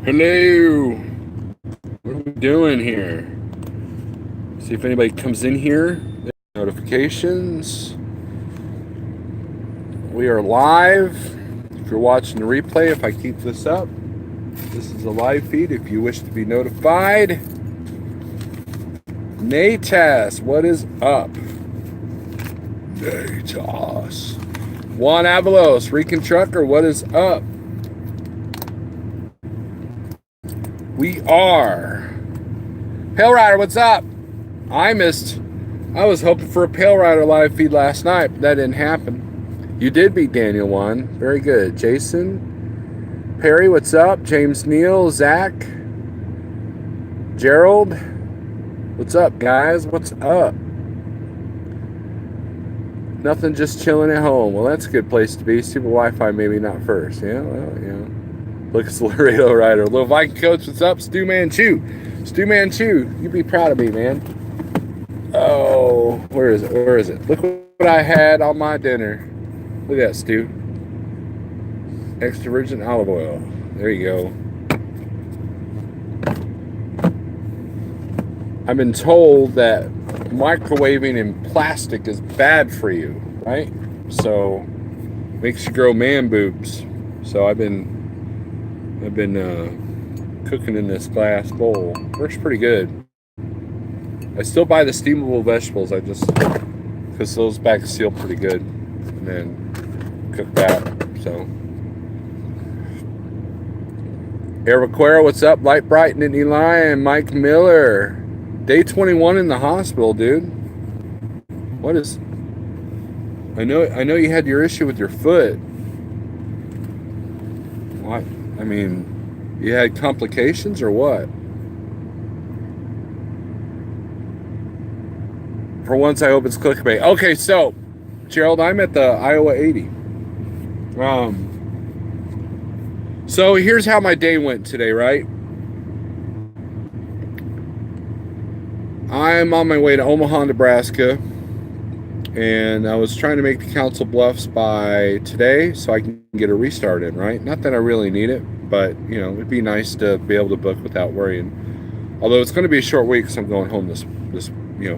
Hello. What are we doing here? See if anybody comes in here. Notifications. We are live. If you're watching the replay, if I keep this up, this is a live feed. If you wish to be notified, Natas, what is up? Natas. Juan Avalos, Recon Trucker, what is up? We are. Pale Rider, what's up? I was hoping for a Pale Rider live feed last night, but that didn't happen. You did beat Daniel 1. Very good. Jason, Perry, what's up? James Neal, Zach, Gerald, what's up, guys? What's up? Nothing, just chilling at home. Well, that's a good place to be. Super Wi-Fi, maybe not first. Yeah, well, yeah. Lucas Laredo Rider. Little Viking Coach, what's up? Stu Manchu. Stu Manchu, you be proud of me, man. Oh, where is it? Where is it? Look what I had on my dinner. Look at that, Stu. Extra virgin olive oil. There you go. I've been told that microwaving in plastic is bad for you, right? So makes you grow man boobs. So I've been cooking in this glass bowl. Works pretty good. I still buy the steamable vegetables. Because those bags seal pretty good, and then cook that. So, Eric what's up? Light Brighton and Eli and Mike Miller. Day 21 in the hospital, dude. What is? I know you had your issue with your foot. What? I mean, you had complications or what? For once, I hope it's clickbait. Okay, so, Gerald, I'm at the Iowa 80. So here's how my day went today, right? I'm on my way to Omaha, Nebraska, and I was trying to make the Council Bluffs by today so I can get a restart in, right? Not that I really need it, but, it'd be nice to be able to book without worrying. Although it's going to be a short week because I'm going home this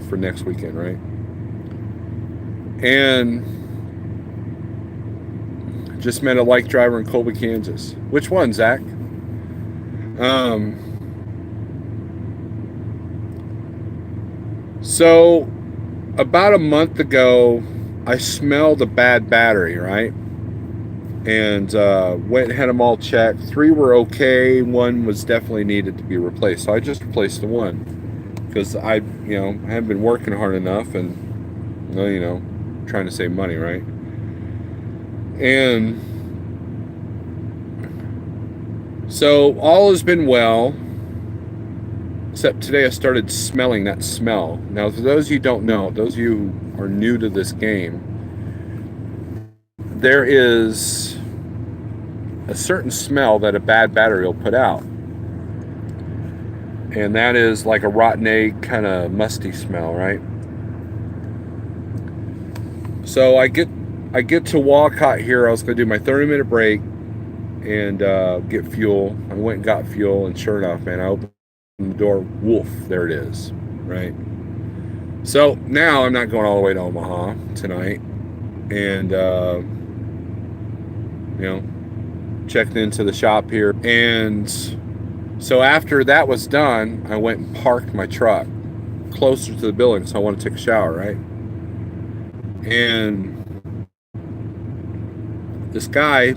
for next weekend, right? And just met a like driver in Colby, Kansas. Which one, Zach? So about a month ago, I smelled a bad battery, right? And went and had them all checked. 3 were okay. 1 was definitely needed to be replaced. So I just replaced the 1. Because I haven't been working hard enough and, trying to save money, right? And so all has been well, except today I started smelling that smell. Now, for those of you who don't know, those of you who are new to this game, there is a certain smell that a bad battery will put out. And that is like a rotten egg, kind of musty smell, right? So I get to Walcott here. I was going to do my 30-minute break and get fuel. I went and got fuel, and sure enough, man, I opened the door. Woof, there it is, right? So now I'm not going all the way to Omaha tonight, and checked into the shop here, and so after that was done, I went and parked my truck closer to the building, so I want to take a shower, right? And this guy,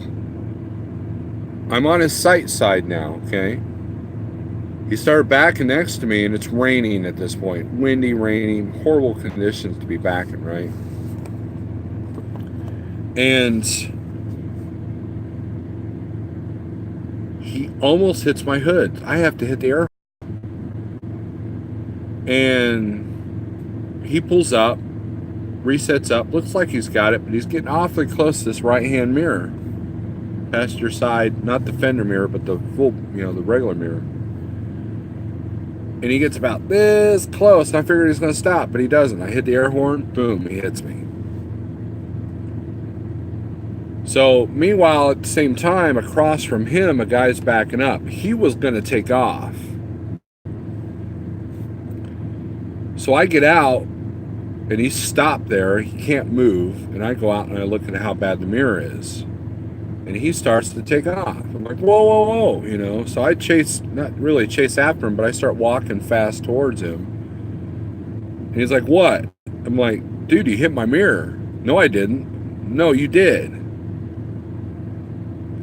I'm on his sight side now, okay? He started backing next to me, and it's raining at this point. Windy, raining, horrible conditions to be backing, right? And he almost hits my hood. I have to hit the air. And he pulls up, resets up. Looks like he's got it, but he's getting awfully close to this right-hand mirror. Passenger side, not the fender mirror, but the full, the regular mirror. And he gets about this close, and I figured he's going to stop, but he doesn't. I hit the air horn, boom, he hits me. So meanwhile, at the same time, across from him, a guy's backing up. He was going to take off. So I get out, and he's stopped there. He can't move. And I go out and I look at how bad the mirror is. And he starts to take off. I'm like, whoa, whoa, whoa, you know. So I not really chase after him, but I start walking fast towards him. And he's like, what? I'm like, dude, you hit my mirror. No, I didn't. No, you did.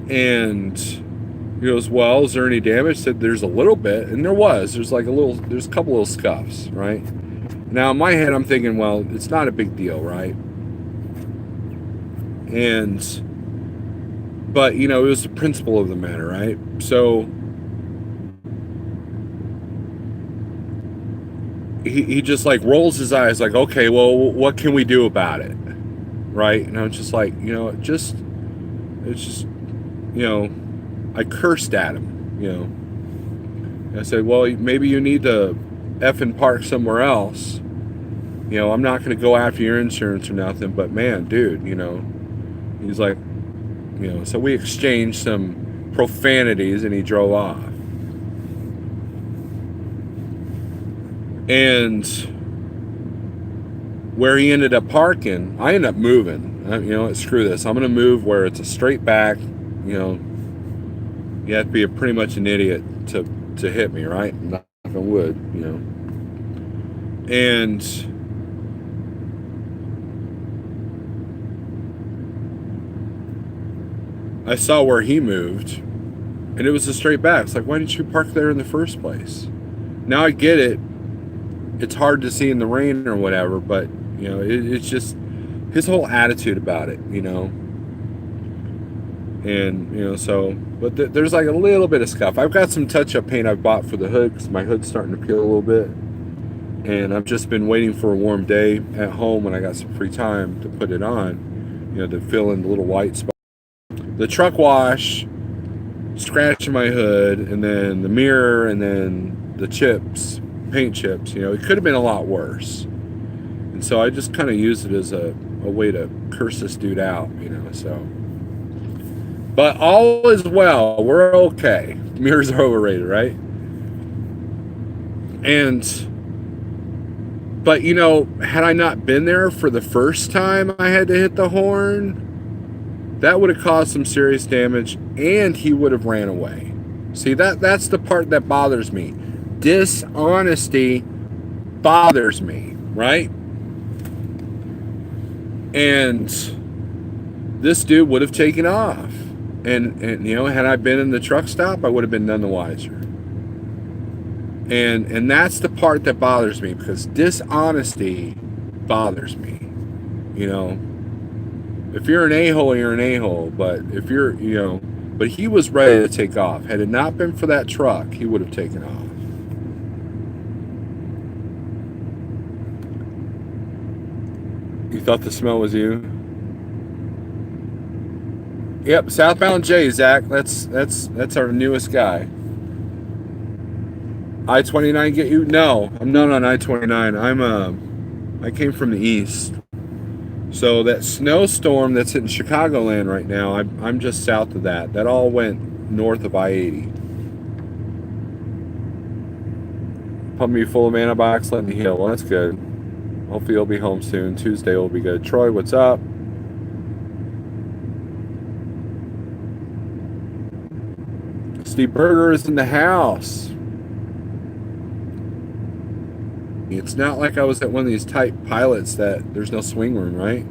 And he goes, well, is there any damage? I said, there's a little bit. And there was. There's a couple little scuffs, right? Now, in my head, I'm thinking, well, it's not a big deal, right? But, you know, it was the principle of the matter, right? So he just like rolls his eyes like, okay, well, what can we do about it? Right? And I was just like, you know, it's just, you know, I cursed at him, you know. And I said, well, maybe you need to effing park somewhere else. You know, I'm not going to go after your insurance or nothing, but man, dude, you know. He's like, you know, so we exchanged some profanities and he drove off. And where he ended up parking, I ended up moving. You know, screw this. I'm going to move where it's a straight back. You know, you have to be pretty much an idiot to hit me, right? Knock on wood, you know. And I saw where he moved, and it was a straight back. It's like, why didn't you park there in the first place? Now I get it. It's hard to see in the rain or whatever, but, you know, it's just his whole attitude about it, you know. And, you know, so, but there's like a little bit of scuff. I've got some touch-up paint I've bought for the hood because my hood's starting to peel a little bit. And I've just been waiting for a warm day at home when I got some free time to put it on, you know, to fill in the little white spot. The truck wash, scratching my hood, and then the mirror, and then the chips, paint chips, you know, it could have been a lot worse. And so I just kind of used it as a way to curse this dude out, you know, so. But all is well. We're okay. Mirrors are overrated, right? But, you know, had I not been there for the first time I had to hit the horn, that would have caused some serious damage, and he would have ran away. See, that's the part that bothers me. Dishonesty bothers me, right? And this dude would have taken off. And you know, had I been in the truck stop, I would have been none the wiser. And that's the part that bothers me, because dishonesty bothers me. You know, if you're an a-hole, you're an a-hole. But if you're, you know, but he was ready to take off. Had it not been for that truck, he would have taken off. You thought the smell was you? Yep, Southbound J, Zach. That's our newest guy. I-29 get you? No, I'm not on I-29. I came from the east. So that snowstorm that's in Chicagoland right now, I'm just south of that. That all went north of I-80. Pump me full of mana box, let me heal. Well, that's good. Hopefully you'll be home soon. Tuesday will be good. Troy, what's up? Steve Berger is in the house. It's not like I was at one of these tight pilots that there's no swing room, right?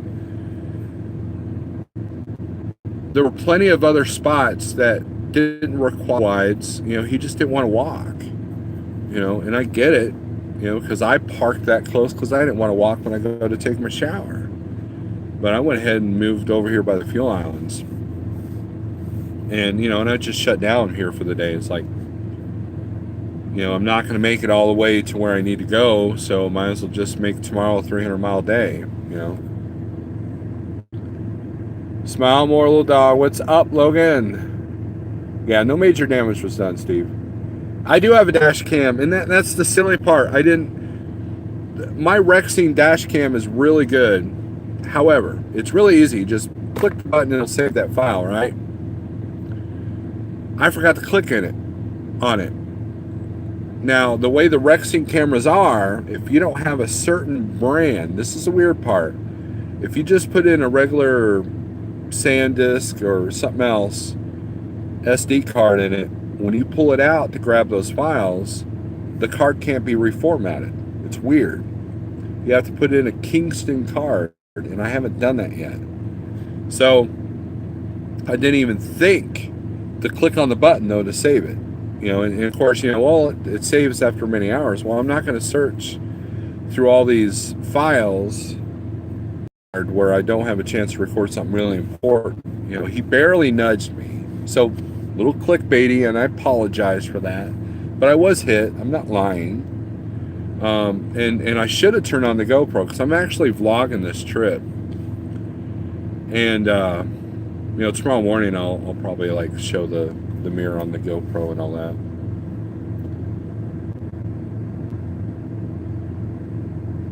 There were plenty of other spots that didn't require wides. You know, he just didn't want to walk. You know, and I get it, you know, because I parked that close because I didn't want to walk when I go to take my shower. But I went ahead and moved over here by the fuel islands. And, you know, and I just shut down here for the day. It's like, you know, I'm not going to make it all the way to where I need to go, so might as well just make tomorrow a 300-mile day, you know. Smile more, little dog. What's up, Logan? Yeah, no major damage was done, Steve. I do have a dash cam, and that's the silly part. My Rexing dash cam is really good. However, it's really easy. Just click the button and it'll save that file, right? I forgot to click on it. Now, the way the Rexing cameras are, if you don't have a certain brand, this is the weird part. If you just put in a regular SanDisk or something else, SD card in it, when you pull it out to grab those files, the card can't be reformatted. It's weird. You have to put in a Kingston card, and I haven't done that yet. So I didn't even think to click on the button, though, to save it. And of course, well, it saves after many hours. Well, I'm not going to search through all these files where I don't have a chance to record something really important. He barely nudged me. So, a little clickbaity, and I apologize for that. But I was hit. I'm not lying. And I should have turned on the GoPro because I'm actually vlogging this trip. And, tomorrow morning I'll probably show the mirror on the GoPro and all that.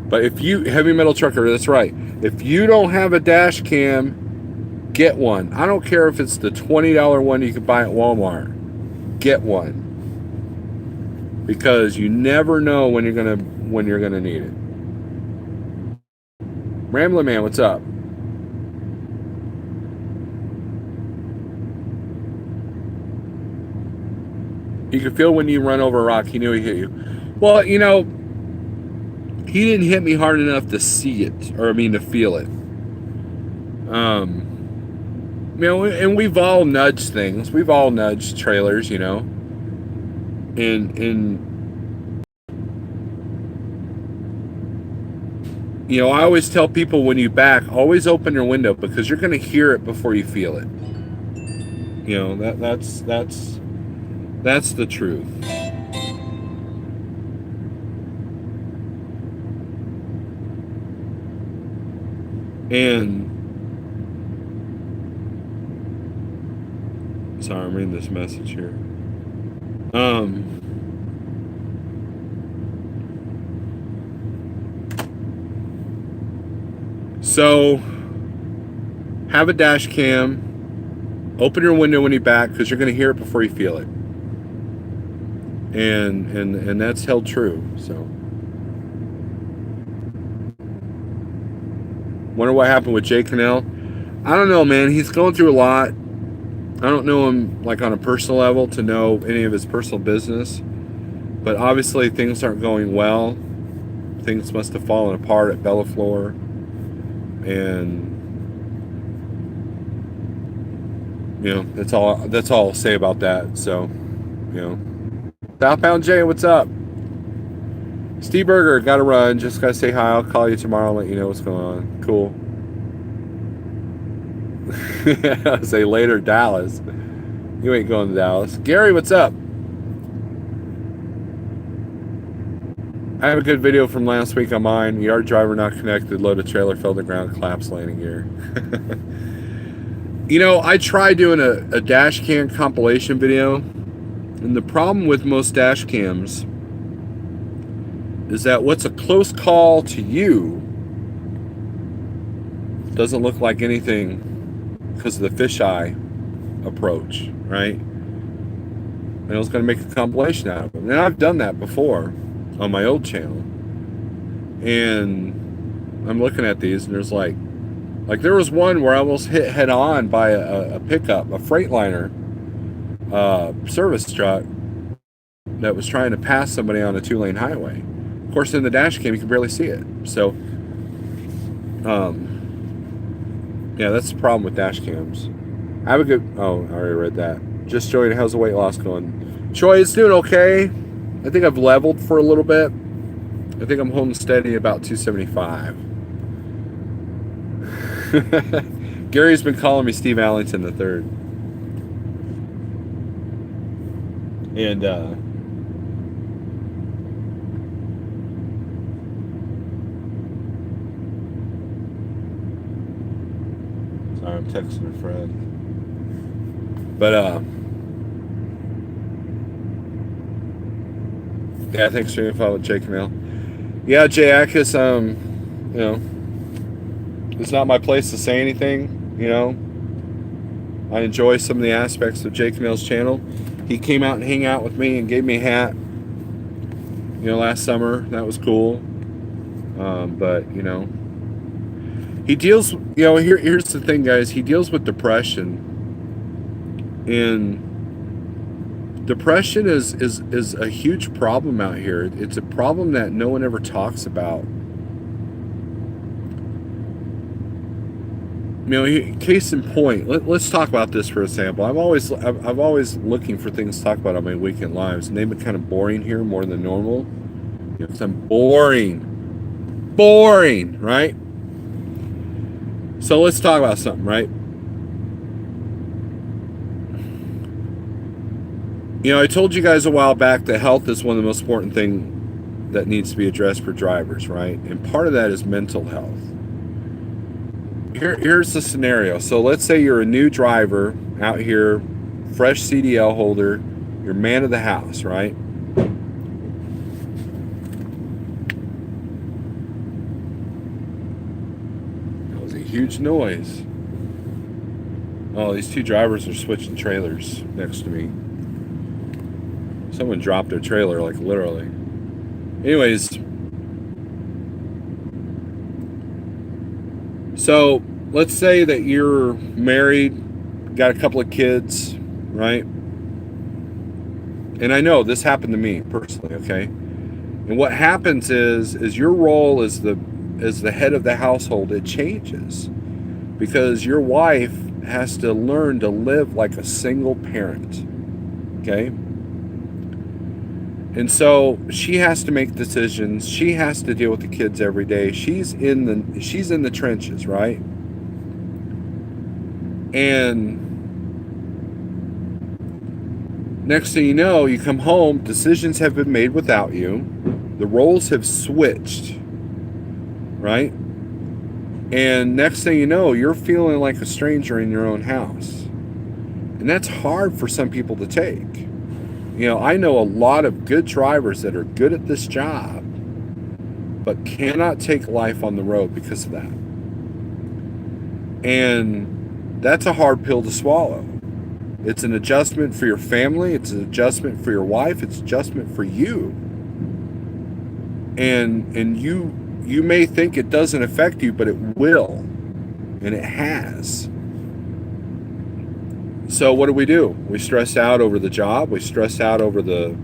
But if you, Heavy Metal Trucker, that's right. If you don't have a dash cam, get one. I don't care if it's the $20 one you could buy at Walmart. Get one. Because you never know when you're gonna need it. Ramblin' Man, what's up? You could feel when you run over a rock. He knew he hit you. Well, he didn't hit me hard enough to see it, to feel it. And we've all nudged things. We've all nudged trailers, And I always tell people when you back, always open your window because you're going to hear it before you feel it. That's the truth. And sorry, I'm reading this message here. So have a dash cam. Open your window when you back because you're going to hear it before you feel it. And that's held true. So wonder what happened with Jay Cannell. I don't know, man. He's going through a lot. I don't know him on a personal level to know any of his personal business, but obviously things aren't going well. Things must have fallen apart at Bellaflor, and that's all I'll say about that. So, Southbound Jay, what's up? Steve Berger, gotta run. Just gotta say hi. I'll call you tomorrow and let you know what's going on. Cool. I'll say later, Dallas. You ain't going to Dallas. Gary, what's up? I have a good video from last week on mine. Yard driver not connected. Loaded trailer fell to the ground. Collapsed landing gear. I tried doing a dash cam compilation video. And the problem with most dash cams is that what's a close call to you doesn't look like anything because of the fisheye approach, right? And I was going to make a compilation out of them. And I've done that before on my old channel. And I'm looking at these and there's like there was one where I almost hit head on by a pickup, a Freightliner service truck that was trying to pass somebody on a 2-lane highway. Of course, in the dash cam, you can barely see it. So, yeah, that's the problem with dash cams. I have a good... Oh, I already read that. Just joined. How's the weight loss going? Troy, it's doing okay. I think I've leveled for a little bit. I think I'm holding steady about 275. Gary's been calling me Steve Allington the third. And, sorry, I'm texting a friend. But, yeah, thanks for your info with Jay Camille. Yeah, Jay Akis, it's not my place to say anything. You know, I enjoy some of the aspects of Jake Nell's channel. He came out and hang out with me and gave me a hat, last summer. That was cool. But he deals. Here's the thing, guys. He deals with depression, and depression is a huge problem out here. It's a problem that no one ever talks about. Case in point, let's talk about this for example. I'm always looking for things to talk about on my weekend lives, and they've been kind of boring here more than normal. Because I'm boring, right? So let's talk about something, right? I told you guys a while back that health is one of the most important things that needs to be addressed for drivers, right? And part of that is mental health. Here's the scenario. So let's say you're a new driver out here, fresh CDL holder, you're man of the house, right? That was a huge noise. Oh, these two drivers are switching trailers next to me. Someone dropped their trailer, like literally. Anyways, so let's say that you're married, got a couple of kids, right? And I know this happened to me personally, okay? And what happens is your role as the head of the household, it changes because your wife has to learn to live like a single parent, okay? And so she has to make decisions. She has to deal with the kids every day. She's in the trenches, right? And next thing you know, you come home, decisions have been made without you. The roles have switched, right? And next thing you know, you're feeling like a stranger in your own house. And that's hard for some people to take. I know a lot of good drivers that are good at this job, but cannot take life on the road because of that. And that's a hard pill to swallow. It's an adjustment for your family. It's an adjustment for your wife. It's an adjustment for you. And you may think it doesn't affect you, but it will. And it has. So what do? We stress out over the job. We stress out over the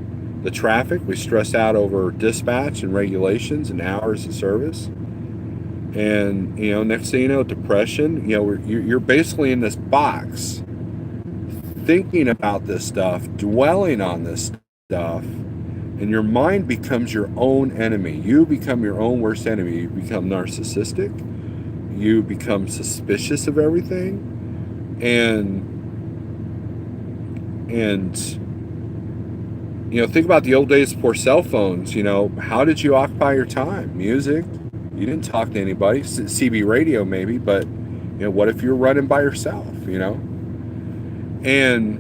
traffic. We stress out over dispatch and regulations and hours of service. And, next thing you know, depression, you're basically in this box thinking about this stuff, dwelling on this stuff, and your mind becomes your own enemy. You become your own worst enemy. You become narcissistic. You become suspicious of everything. And think about the old days before cell phones. How did you occupy your time? Music. You didn't talk to anybody. CB radio maybe, but what if you're running by yourself? And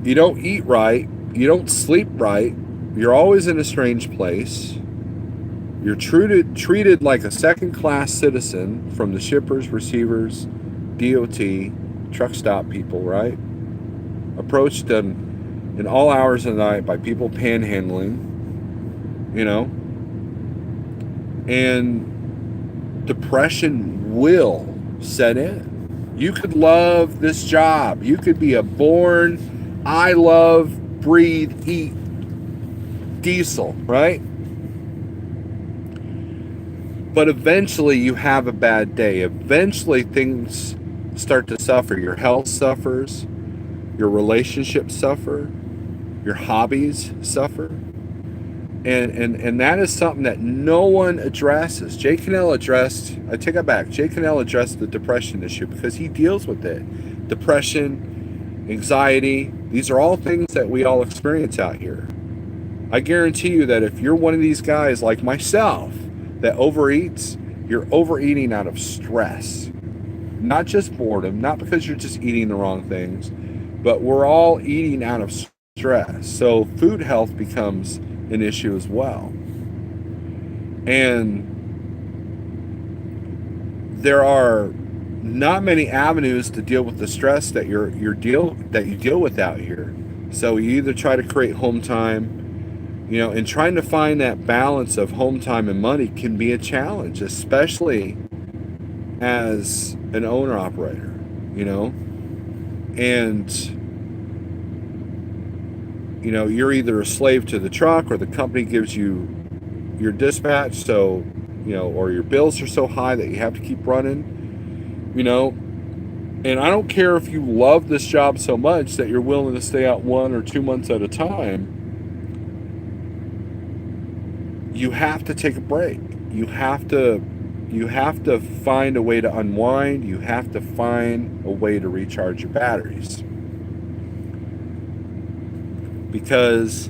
you don't eat right. You don't sleep right. You're always in a strange place. You're treated like a second-class citizen from the shippers, receivers, DOT, truck stop people, right? Approached in all hours of the night by people panhandling, and depression will set in. You could love this job. You could be a born, I love, breathe, eat diesel, right? But eventually you have a bad day. Eventually things start to suffer. Your health suffers. Your relationships suffer. Your hobbies suffer. And that is something that no one addresses. Jake Cannell addressed, I take it back, Jake Cannell addressed the depression issue because he deals with it. Depression, anxiety, these are all things that we all experience out here. I guarantee you that if you're one of these guys like myself that overeats, you're overeating out of stress. Not just boredom, not because you're just eating the wrong things, but we're all eating out of stress. So food health becomes an issue as well. And there are not many avenues to deal with the stress that you deal with out here. So you either try to create home time, and trying to find that balance of home time and money can be a challenge, especially as an owner operator, and you're either a slave to the truck or the company gives you your dispatch, so or your bills are so high that you have to keep running, and I don't care if you love this job so much that you're willing to stay out 1 or 2 months at a time. You have to take a break. You have to find a way to unwind. You have to find a way to recharge your batteries. Because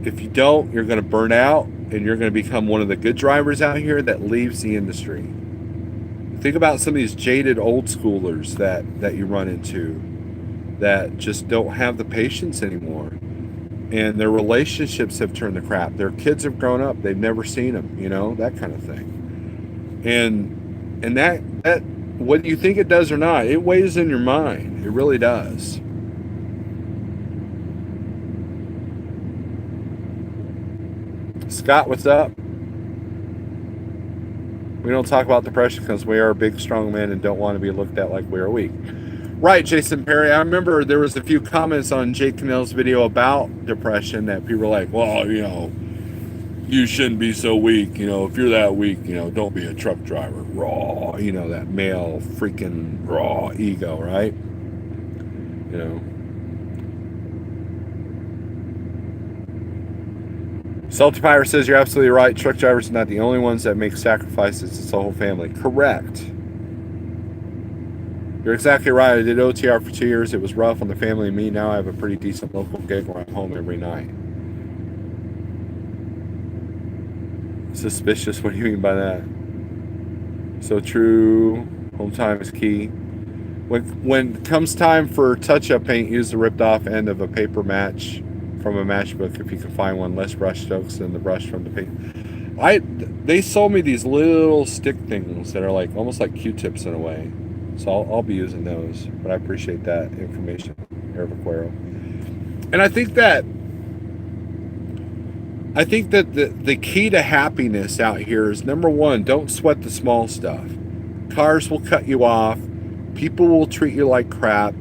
if you don't, you're going to burn out and you're going to become one of the good drivers out here that leaves the industry. Think about some of these jaded old schoolers that you run into that just don't have the patience anymore. And their relationships have turned to crap. Their kids have grown up. They've never seen them, that kind of thing. And that whether you think it does or not, it weighs in your mind. It really does. Scott, what's up? We don't talk about depression because we are big, strong men and don't want to be looked at like we are weak. Right, Jason Perry. I remember there was a few comments on Jake Cannell's video about depression that people were like, well, you shouldn't be so weak. If you're that weak, don't be a truck driver. Raw, that male freaking raw ego, right? Salty Pirate says you're absolutely right. Truck drivers are not the only ones that make sacrifices. It's the whole family. Correct. You're exactly right. I did OTR for 2 years. It was rough on the family and me. Now I have a pretty decent local gig where I'm home every night. Suspicious? What do you mean by that? So true. Home time is key. When it comes time for touch-up paint, use the ripped off end of a paper match from a matchbook if you can find one. Less brush strokes than the brush from the paint. They sold me these little stick things that are like almost like Q-tips in a way. So I'll be using those. But I appreciate that information, Eric Vaquero. And I think that the key to happiness out here is, number one, don't sweat the small stuff. Cars will cut you off. People will treat you like crap.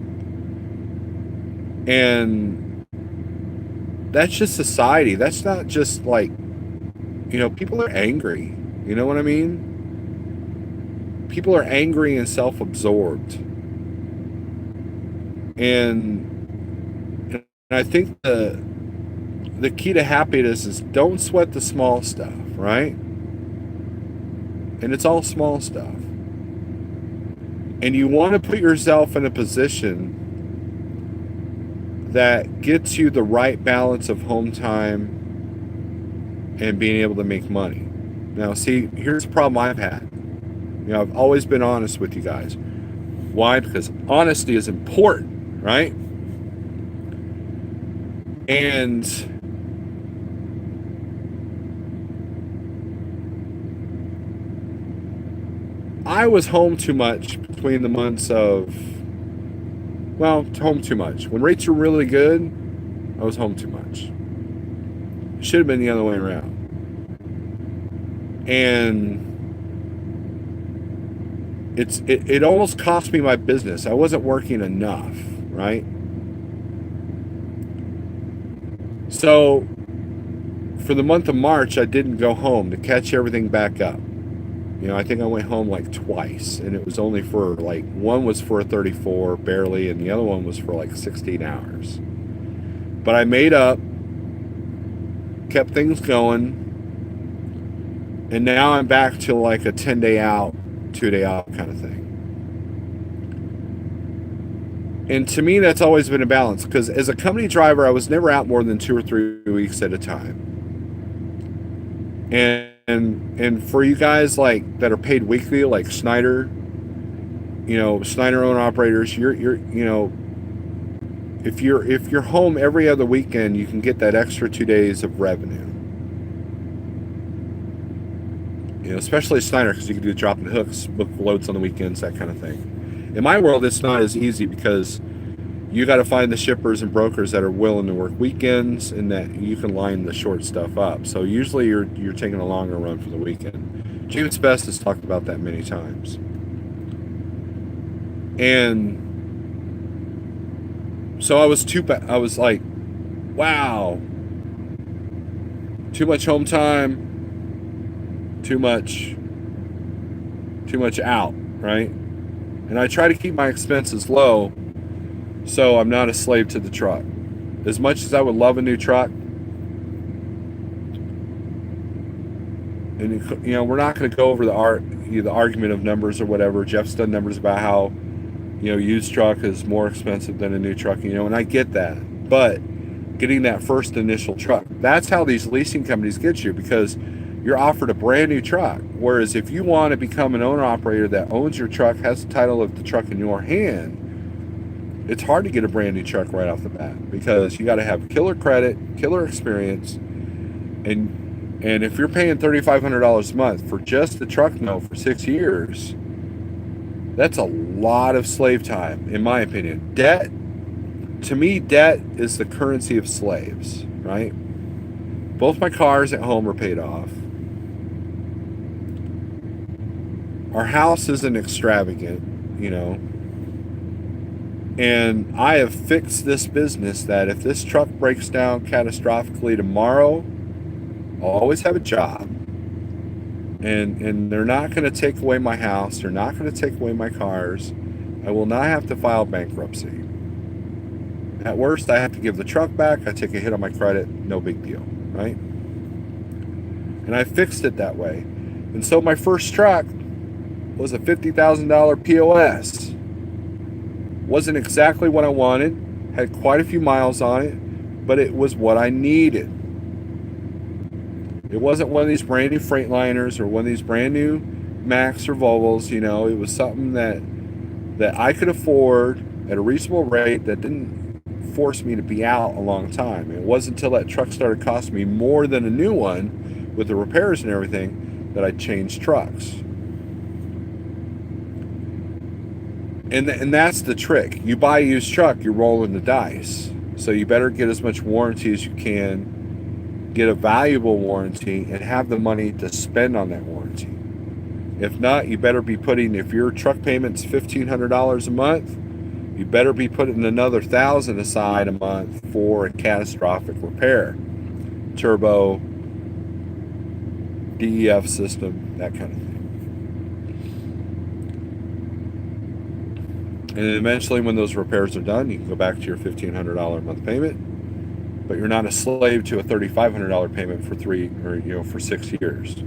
And that's just society. That's not just like, people are angry. You know what I mean? People are angry and self-absorbed. And I think the key to happiness is don't sweat the small stuff, right? And it's all small stuff. And you want to put yourself in a position that gets you the right balance of home time and being able to make money. Now, see, here's the problem I've had. I've always been honest with you guys. Why? Because honesty is important, right? And I was home too much between the months of, home too much. When rates were really good, I was home too much. It should have been the other way around. And it almost cost me my business. I wasn't working enough, right? So for the month of March, I didn't go home to catch everything back up. I think I went home like twice, and it was only for one was for a 34 barely, and the other one was for like 16 hours. But I made up, kept things going, and now I'm back to like a 10-day out, 2-day out kind of thing. And to me, that's always been a balance, because as a company driver, I was never out more than 2 or 3 weeks at a time. And for you guys that are paid weekly, like Schneider, Schneider owner operators, if you're home every other weekend, you can get that extra 2 days of revenue. You know, especially Snyder, because you can do dropping hooks, book loads on the weekends, that kind of thing. In my world, it's not as easy because you got to find the shippers and brokers that are willing to work weekends and that you can line the short stuff up. So usually you're taking a longer run for the weekend. James Best has talked about that many times. And so I was like, wow, too much home time, too much out, right? And I try to keep my expenses low so I'm not a slave to the truck. As much as I would love a new truck, and you know, we're not going to go over the argument of numbers or whatever. Jeff's done numbers about how, you know, used truck is more expensive than a new truck, you know, and I get that. But getting that first initial truck, that's how these leasing companies get you, because you're offered a brand new truck. Whereas if you want to become an owner operator that owns your truck, has the title of the truck in your hand, it's hard to get a brand new truck right off the bat, because you got to have killer credit, killer experience, and if you're paying $3,500 a month for just the truck note for 6 years, that's a lot of slave time, in my opinion. Debt, to me, debt is the currency of slaves, right? Both my cars at home are paid off. Our house isn't extravagant, you know. And I have fixed this business that if this truck breaks down catastrophically tomorrow, I'll always have a job. And they're not going to take away my house. They're not going to take away my cars. I will not have to file bankruptcy. At worst, I have to give the truck back. I take a hit on my credit. No big deal, right? And I fixed it that way. And so my first truck was a $50,000 POS. Wasn't exactly what I wanted. Had quite a few miles on it, but it was what I needed. It wasn't one of these brand new Freightliners or one of these brand new Macs or Volvos. You know, it was something that I could afford at a reasonable rate that didn't force me to be out a long time. It wasn't until that truck started costing me more than a new one with the repairs and everything that I changed trucks. And that's the trick. You buy a used truck, you're rolling the dice. So you better get as much warranty as you can, get a valuable warranty, and have the money to spend on that warranty. If not, you better be putting, if your truck payment's $1,500 a month, you better be putting another $1,000 aside a month for a catastrophic repair. Turbo, DEF system, that kind of thing. And eventually, when those repairs are done, you can go back to your $1,500 a month payment, but you're not a slave to a $3,500 payment for 6 years.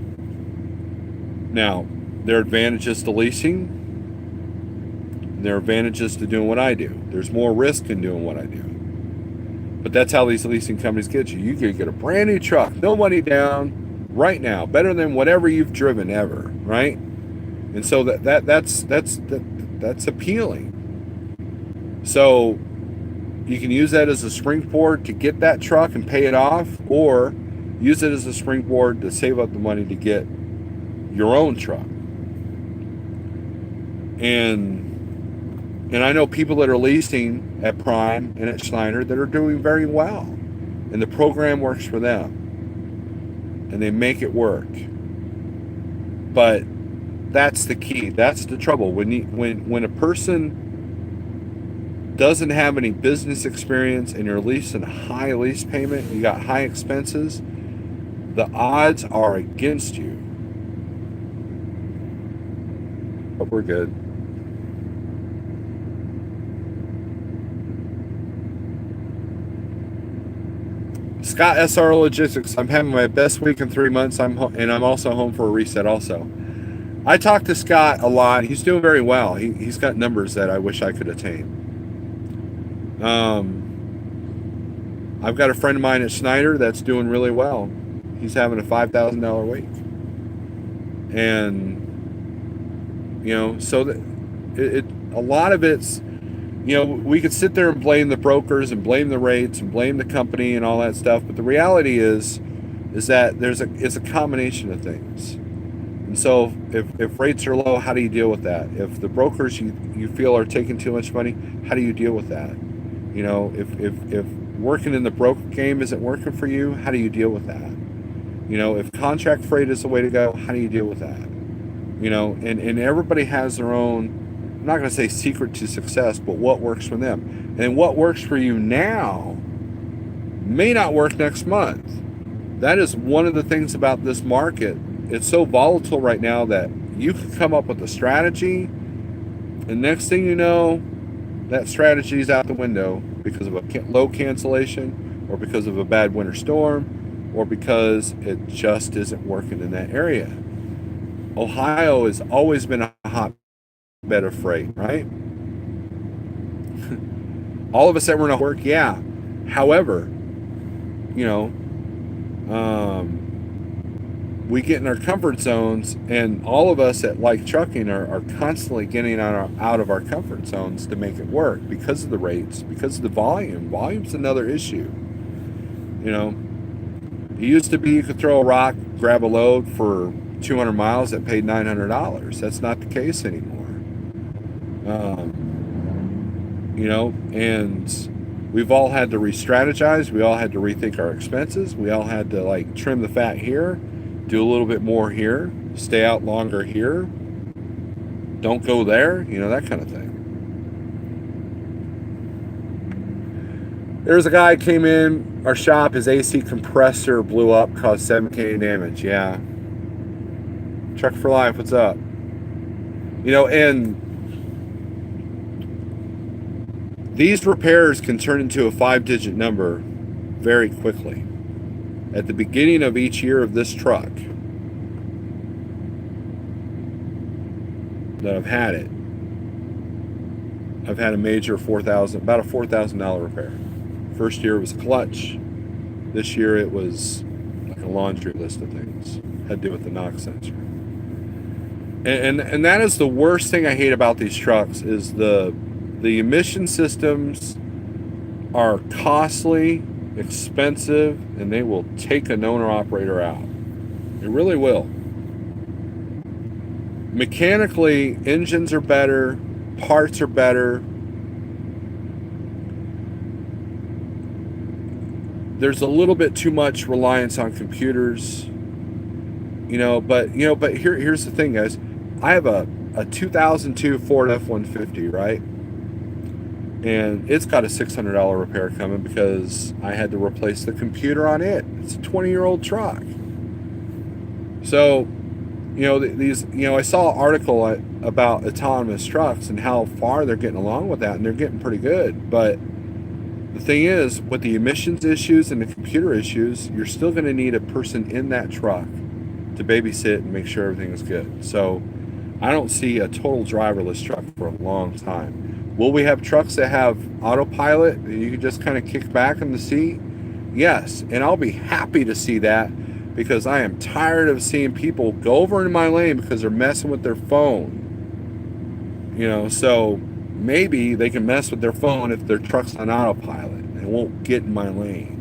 Now, there are advantages to leasing. And there are advantages to doing what I do. There's more risk in doing what I do. But that's how these leasing companies get you. You can get a brand new truck, no money down, right now, better than whatever you've driven ever, right? And so that's appealing. So you can use that as a springboard to get that truck and pay it off, or use it as a springboard to save up the money to get your own truck. And I know people that are leasing at Prime and at Schneider that are doing very well, and the program works for them, and they make it work. But that's the key. That's the trouble. When a person doesn't have any business experience and you're leasing a high lease payment, you got high expenses, the odds are against you. But we're good. Scott SR Logistics. I'm having my best week in 3 months. I'm also home for a reset also. I talked to Scott a lot. He's doing very well. He's got numbers that I wish I could attain. I've got a friend of mine at Schneider that's doing really well. He's having a $5,000 week. And, you know, so that a lot of it's, you know, we could sit there and blame the brokers and blame the rates and blame the company and all that stuff. But the reality is that it's a combination of things. And so if rates are low, how do you deal with that? If the brokers you feel are taking too much money, how do you deal with that? You know, if working in the broker game isn't working for you, how do you deal with that? You know, if contract freight is the way to go, how do you deal with that? You know, and everybody has their own, I'm not going to say secret to success, but what works for them. And what works for you now may not work next month. That is one of the things about this market. It's so volatile right now that you can come up with a strategy, and next thing you know, that strategy is out the window because of a low cancellation, or because of a bad winter storm, or because it just isn't working in that area. Ohio has always been a hotbed of freight, right? All of us that were in work, yeah. However, you know, we get in our comfort zones, and all of us that like trucking are constantly getting out of our comfort zones to make it work because of the rates, because of the volume. Volume's another issue. You know, it used to be you could throw a rock, grab a load for 200 miles that paid $900. That's not the case anymore. You know, and we've all had to re-strategize. We all had to rethink our expenses. We all had to like trim the fat here, do a little bit more here, stay out longer here, don't go there, you know, that kind of thing. There's a guy came in our shop, his AC compressor blew up, caused $7,000 damage. Yeah. Truck for life, what's up? You know, and these repairs can turn into a 5-digit number very quickly. At the beginning of each year of this truck that I've had it, I've had a major about a $4,000 repair. First year it was a clutch. This year it was like a laundry list of things. Had to do with the NOx sensor. And that is the worst thing I hate about these trucks is the emission systems are costly, expensive, and they will take an owner-operator out. It really will. Mechanically, engines are better, parts are better. There's a little bit too much reliance on computers, but here's the thing, guys. I have a 2002 Ford F-150, right? And it's got a $600 repair coming because I had to replace the computer on it. It's a 20-year-old truck. So, I saw an article about autonomous trucks and how far they're getting along with that, and they're getting pretty good. But the thing is, with the emissions issues and the computer issues, you're still going to need a person in that truck to babysit and make sure everything is good. So I don't see a total driverless truck for a long time. Will we have trucks that have autopilot that you can just kind of kick back in the seat? Yes, and I'll be happy to see that because I am tired of seeing people go over into my lane because they're messing with their phone. So maybe they can mess with their phone if their truck's on autopilot and won't get in my lane.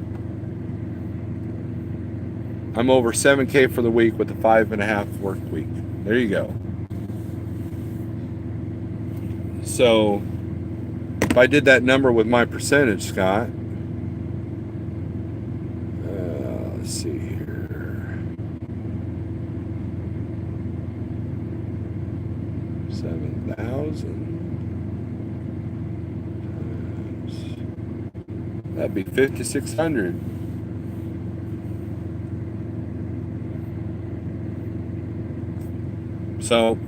I'm over $7,000 for the week with a 5.5 work week. There you go. So if I did that number with my percentage, Scott, let's see here, 7,000 times, that'd be 5,600. So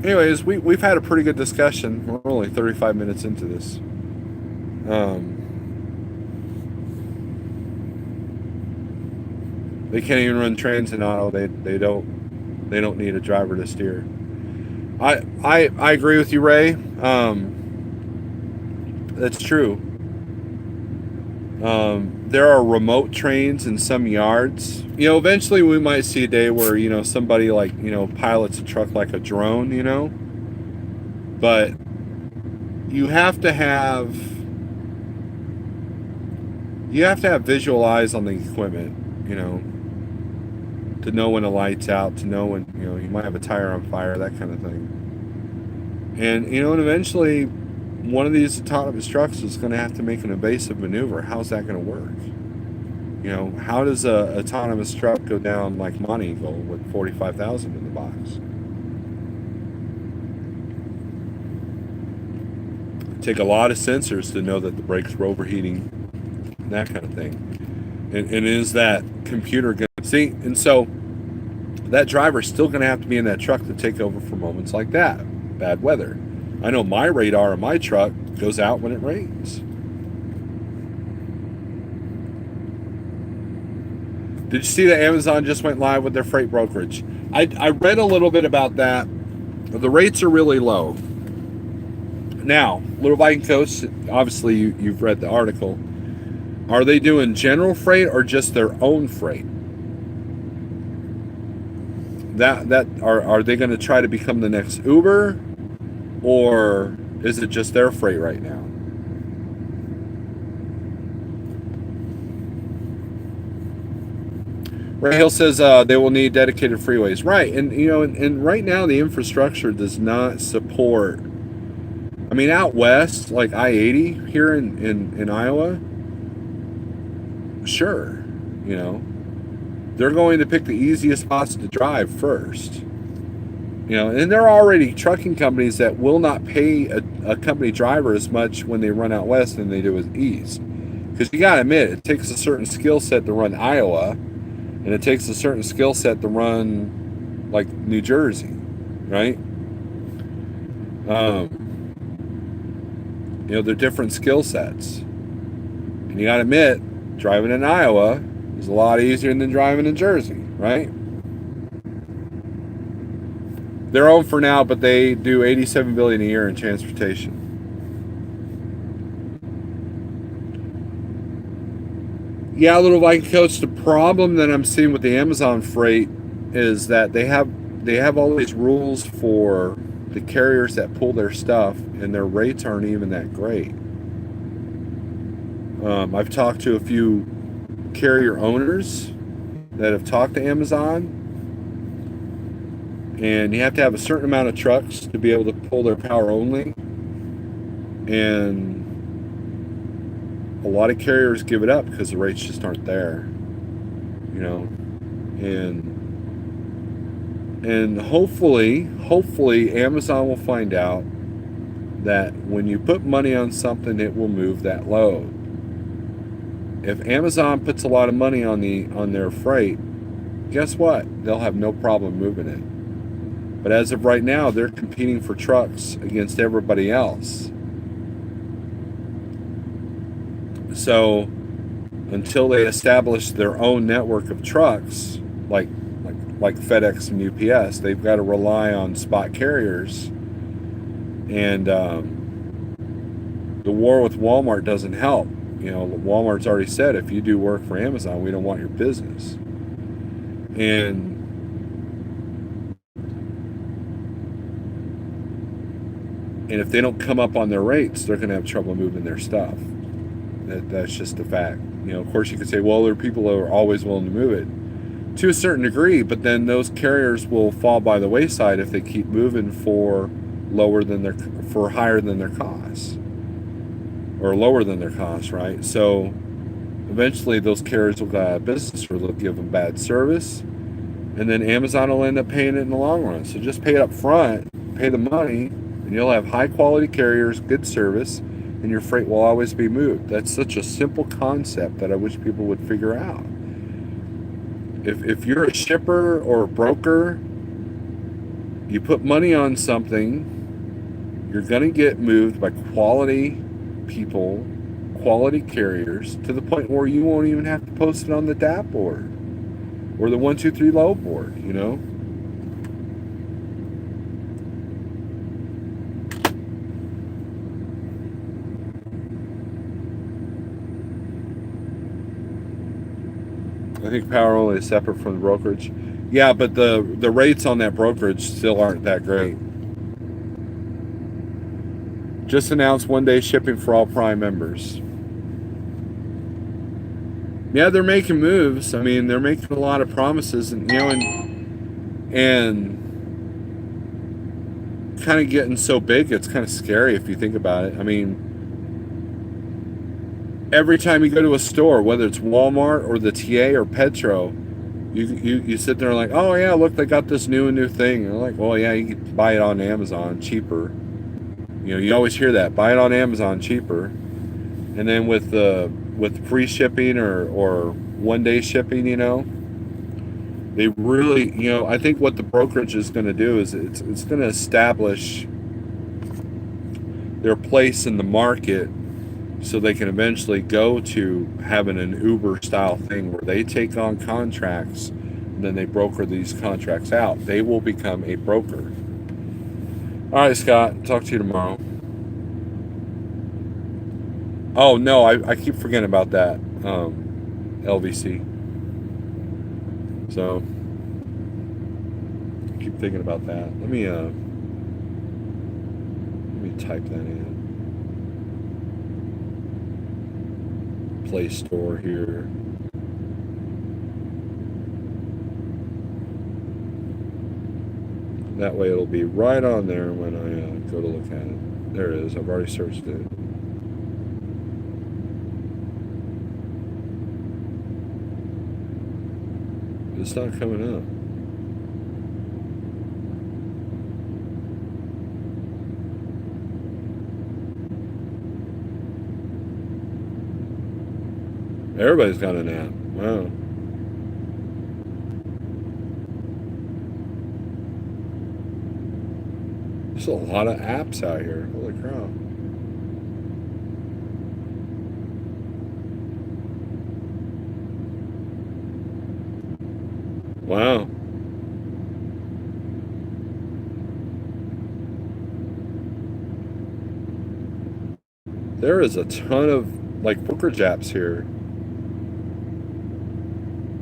anyways, we've had a pretty good discussion. We're only 35 minutes into this. They can't even run trains in auto. They don't need a driver to steer. I agree with you, Ray. That's true. There are remote trains in some yards. Eventually we might see a day where, somebody pilots a truck like a drone, but you have to have visual eyes on the equipment, to know when a light's out, to know when, you know, you might have a tire on fire, that kind of thing. And, you know, and eventually one of these autonomous trucks is going to have to make an evasive maneuver. How's that going to work? You know, how does a autonomous truck go down like Monte Eagle with 45,000 in the box? Take a lot of sensors to know that the brakes were overheating, that kind of thing. And is that computer going to see? And so that driver's still going to have to be in that truck to take over for moments like that, bad weather. I know my radar in my truck goes out when it rains. Did you see that Amazon just went live with their freight brokerage? I read a little bit about that. The rates are really low. Now, Little Viking Coast, obviously you've read the article. Are they doing general freight or just their own freight? Are they going to try to become the next Uber, or is it just their freight right now? Ray Hill says they will need dedicated freeways, right? And you know, and right now the infrastructure does not support. I mean, out west, like I-80 here in Iowa, sure, you know, they're going to pick the easiest spots to drive first. You know, and there are already trucking companies that will not pay a company driver as much when they run out west than they do with east. Because you got to admit, it takes a certain skill set to run Iowa, and it takes a certain skill set to run, like, New Jersey, right? You know, they're different skill sets. And you got to admit, driving in Iowa is a lot easier than driving in Jersey, right? They're owned for now, but they do $87 billion a year in transportation. Yeah, Little Viking Coach, the problem that I'm seeing with the Amazon freight is that they have all these rules for the carriers that pull their stuff, and their rates aren't even that great. I've talked to a few carrier owners that have talked to Amazon, and you have to have a certain amount of trucks to be able to pull their power only, and a lot of carriers give it up because the rates just aren't there, you know. And hopefully Amazon will find out that when you put money on something, it will move that load. If Amazon puts a lot of money on their freight, guess what? They'll have no problem moving it. But as of right now, they're competing for trucks against everybody else. So until they establish their own network of trucks, like FedEx and UPS, they've got to rely on spot carriers. And the war with Walmart doesn't help. You know, Walmart's already said, if you do work for Amazon, we don't want your business. And if they don't come up on their rates, they're going to have trouble moving their stuff. That's just a fact. You know, of course you could say, well, there are people who are always willing to move it to a certain degree, but then those carriers will fall by the wayside if they keep moving for higher than their costs, or lower than their costs, right? So eventually those carriers will go out of business, or they'll give them bad service, and then Amazon will end up paying it in the long run. So just pay it up front, pay the money, and you'll have high quality carriers, good service, and your freight will always be moved. That's such a simple concept that I wish people would figure out. If you're a shipper or a broker, you put money on something, you're going to get moved by quality people, quality carriers, to the point where you won't even have to post it on the DAP board or the 123 load board, you know? I think power only is separate from the brokerage. Yeah, but the rates on that brokerage still aren't that great. Just announced one-day shipping for all Prime members. Yeah, they're making moves. I mean, they're making a lot of promises, and and kind of getting so big, it's kind of scary if you think about it. I mean, every time you go to a store, whether it's Walmart or the TA or Petro, you sit there like, oh yeah, look, they got this new thing. And they're like, well, yeah, you can buy it on Amazon cheaper. You know, you always hear that, buy it on Amazon cheaper. And then with free shipping or 1 day shipping, you know, they really, you know, I think what the brokerage is going to do is it's going to establish their place in the market so they can eventually go to having an Uber style thing where they take on contracts and then they broker these contracts out. They will become a broker. All right, Scott, talk to you tomorrow. Oh no, I keep forgetting about that LVC. So keep thinking about that. Let me type that in. Play Store here. That way it'll be right on there when I go to look at it. There it is. I've already searched it. It's not coming up. Everybody's got an app. Wow. There's a lot of apps out here. Holy crap. Wow. There is a ton of like brokerage apps here.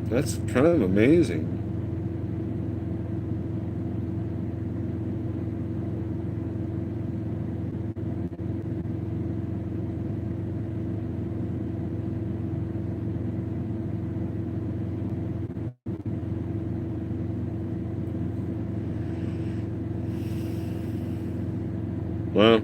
That's kind of amazing. Wow.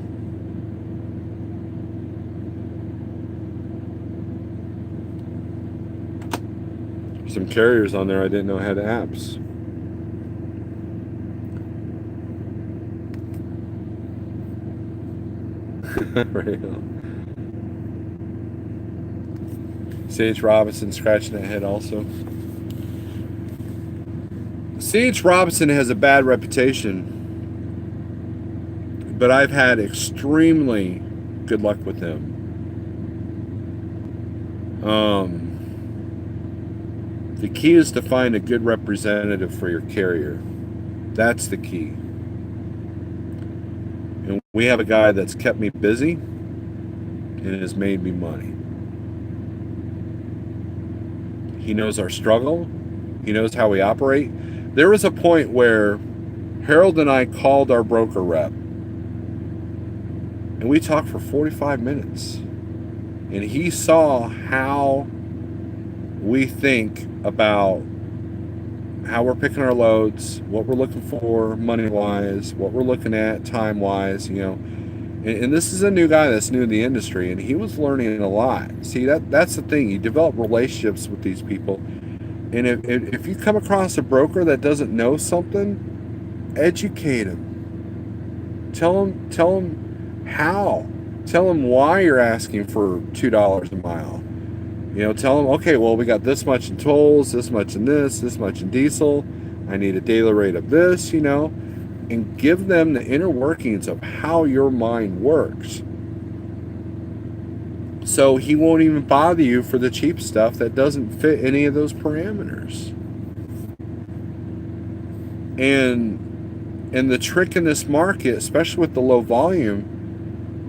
Some carriers on there I didn't know had apps. Right on. C.H. Robinson scratching that head also. C.H. Robinson has a bad reputation, but I've had extremely good luck with him. The key is to find a good representative for your carrier. That's the key. And we have a guy that's kept me busy and has made me money. He knows our struggle. He knows how we operate. There was a point where Harold and I called our broker rep and we talked for 45 minutes. And he saw how we think about how we're picking our loads, what we're looking for money-wise, what we're looking at time-wise, you know. And this is a new guy that's new in the industry, and he was learning a lot. See, that's the thing. You develop relationships with these people. And if you come across a broker that doesn't know something, educate him. Tell him how. Tell him why you're asking for $2 a mile. You know, tell them, okay, well, we got this much in tolls, this much in this much in diesel. I need a daily rate of this, you know, and give them the inner workings of how your mind works. So he won't even bother you for the cheap stuff that doesn't fit any of those parameters. And the trick in this market, especially with the low volume,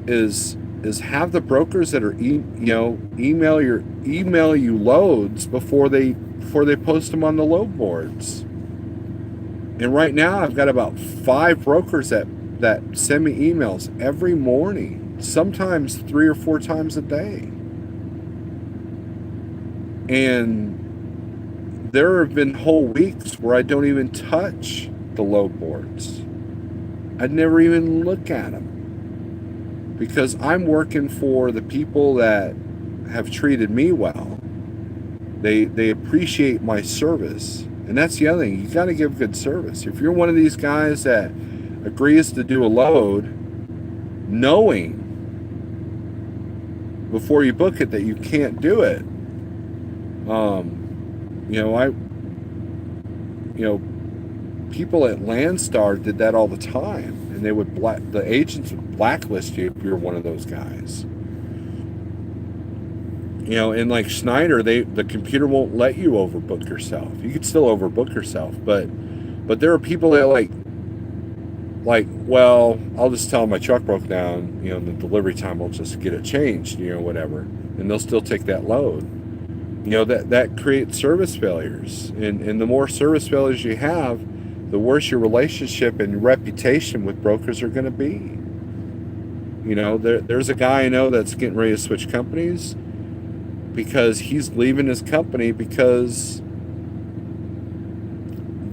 is have the brokers that are email you loads before they post them on the load boards. And right now I've got about 5 brokers that send me emails every morning, sometimes 3 or 4 times a day. And there have been whole weeks where I don't even touch the load boards. I'd never even look at them because I'm working for the people that have treated me well. They appreciate my service. And that's the other thing. You got to give good service. If you're one of these guys that agrees to do a load knowing before you book it that you can't do it, people at Landstar did that all the time, and they would the agents would blacklist you if you're one of those guys. And like Schneider, the computer won't let you overbook yourself. You could still overbook yourself, but there are people that well, I'll just tell them my truck broke down, and the delivery time will just get it changed, whatever, and they'll still take that load. That creates service failures, and the more service failures you have, the worse your relationship and reputation with brokers are going to be. There's a guy I know that's getting ready to switch companies because he's leaving his company because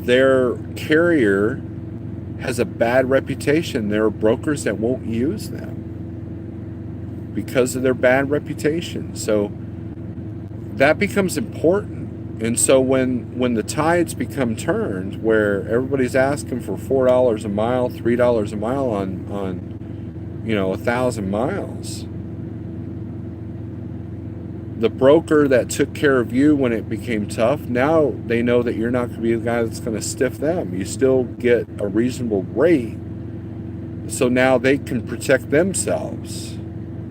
their carrier has a bad reputation. There are brokers that won't use them because of their bad reputation. So that becomes important. And so when the tides become turned, where everybody's asking for $4 a mile, $3 a mile on 1,000 miles, the broker that took care of you when it became tough, now they know that you're not going to be the guy that's going to stiff them. You still get a reasonable rate, so now they can protect themselves.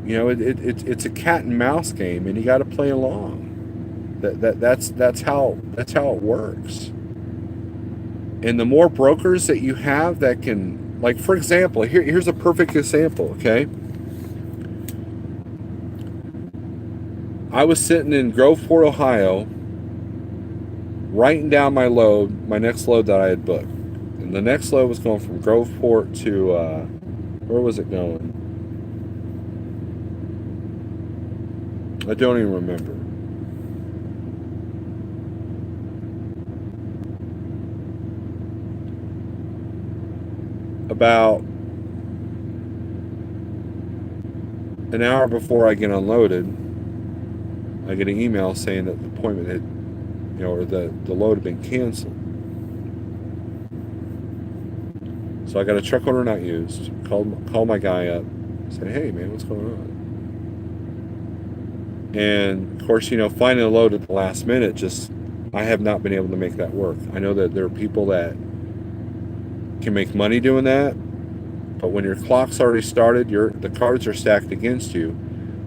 It's a cat and mouse game, and you got to play along. That's how it works. And the more brokers that you have that can, like, for example, here's a perfect example. Okay, I was sitting in Groveport, Ohio, writing down my next load that I had booked. And the next load was going from Groveport to, where was it going? I don't even remember. About an hour before I get unloaded, I get an email saying that the appointment had, or the load had been canceled. So I got a truck order not used. Call my guy up. Say, hey man, what's going on? And of course, finding a load at the last minute, I have not been able to make that work. I know that there are people that can make money doing that, but when your clock's already started, the cards are stacked against you.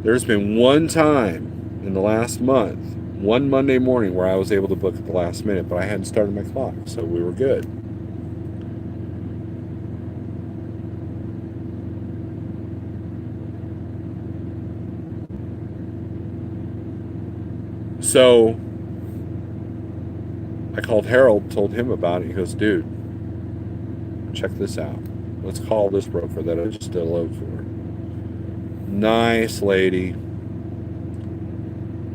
There's been one time in the last month, one Monday morning, where I was able to book at the last minute, but I hadn't started my clock, so we were good. So I called Harold, told him about it. He goes, dude, check this out. Let's call this broker that I just did a load for. Nice lady.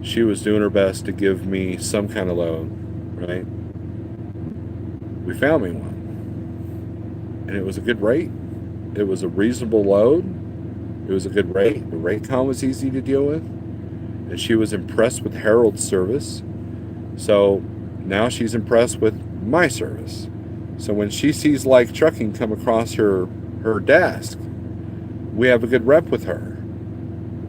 She was doing her best to give me some kind of load, right? We found me one. And it was a good rate. It was a reasonable load. It was a good rate. The rate con was easy to deal with. And she was impressed with Harold's service. So now she's impressed with my service. So when she sees Like Trucking come across her desk, we have a good rep with her.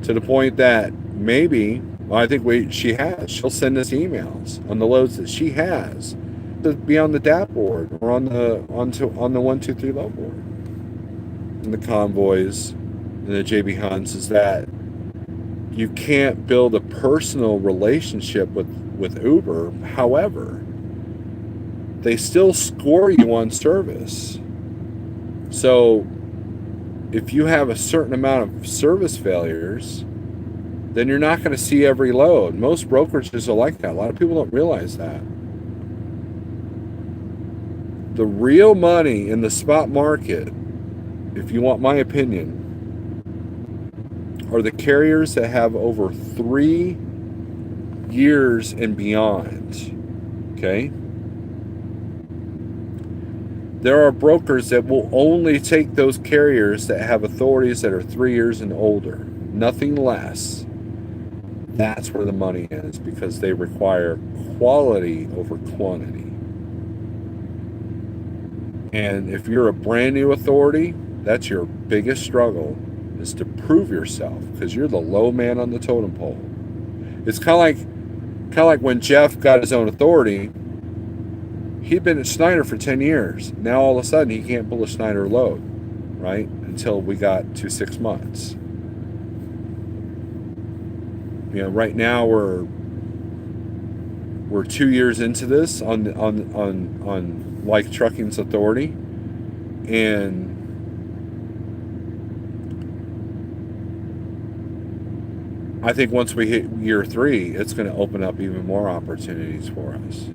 To the point that maybe, well, I think she'll send us emails on the loads that she has to be on the DAP board or on the 123 load board. And the convoys and the JB Hunts is that you can't build a personal relationship with Uber. However, they still score you on service. So if you have a certain amount of service failures, then you're not going to see every load. Most brokerages are like that. A lot of people don't realize that. The real money in the spot market, if you want my opinion, are the carriers that have over 3 years and beyond. Okay? There are brokers that will only take those carriers that have authorities that are 3 years and older, nothing less. That's where the money is, because they require quality over quantity. And if you're a brand new authority, that's your biggest struggle, is to prove yourself, because you're the low man on the totem pole. It's kind of like when Jeff got his own authority. He'd been at Schneider for 10 years. Now all of a sudden he can't pull a Schneider load, right? Until we got to 6 months. You know, right now we're 2 years into this on Like Trucking's authority, and I think once we hit year 3, it's going to open up even more opportunities for us.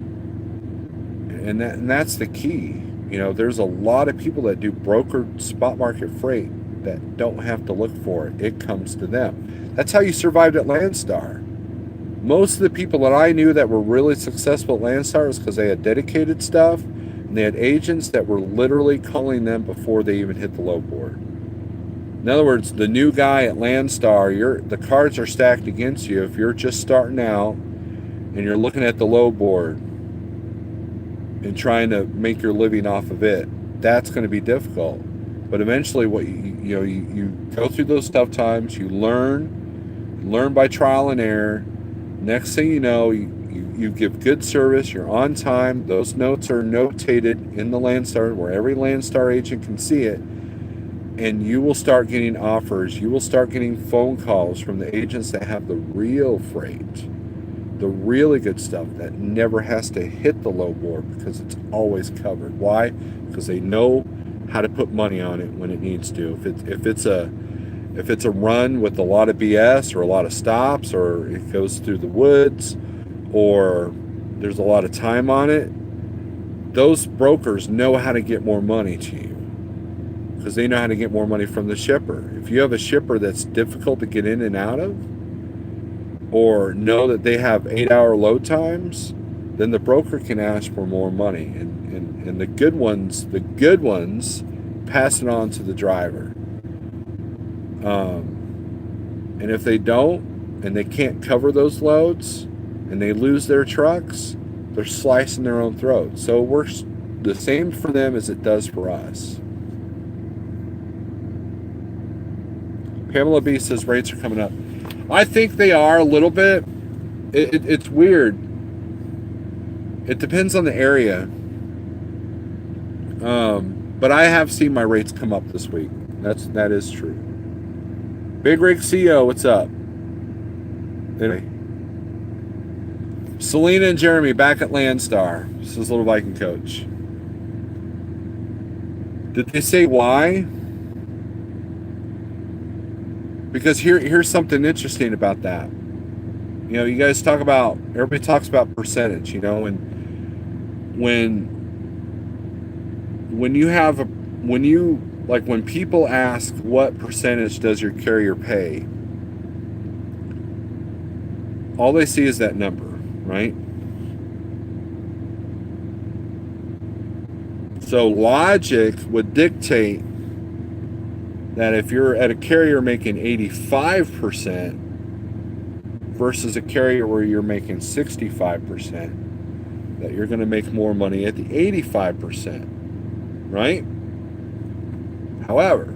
And that's the key. You know, there's a lot of people that do brokered spot market freight that don't have to look for it. It comes to them. That's how you survived at Landstar. Most of the people that I knew that were really successful at Landstar was because they had dedicated stuff, and they had agents that were literally calling them before they even hit the load board. In other words, the new guy at Landstar, the cards are stacked against you if you're just starting out and you're looking at the load board and trying to make your living off of it. That's going to be difficult. But eventually, what you go through those tough times, you learn by trial and error. Next thing you know, you give good service, you're on time, those notes are notated in the Landstar where every Landstar agent can see it, and you will start getting offers, you will start getting phone calls from the agents that have the real freight, the really good stuff that never has to hit the low board because it's always covered. Why? Because they know how to put money on it when it needs to. If it's a run with a lot of BS or a lot of stops, or it goes through the woods, or there's a lot of time on it, those brokers know how to get more money to you because they know how to get more money from the shipper. If you have a shipper that's difficult to get in and out of, or know that they have 8-hour load times, then the broker can ask for more money. And the good ones pass it on to the driver. And if they don't, and they can't cover those loads, and they lose their trucks, they're slicing their own throat. So it works the same for them as it does for us. Pamela B says rates are coming up. I think they are a little bit. It's weird. It depends on the area. But I have seen my rates come up this week. That is true. Big Rig CEO, what's up? Anyway. Selena and Jeremy back at Landstar. This is Little Viking Coach. Did they say why? Because here's something interesting about that. You know, you guys talk about, everybody talks about percentage, you know, and when people ask what percentage does your carrier pay, all they see is that number, right? So logic would dictate that if you're at a carrier making 85% versus a carrier where you're making 65%, that you're going to make more money at the 85%, right? However,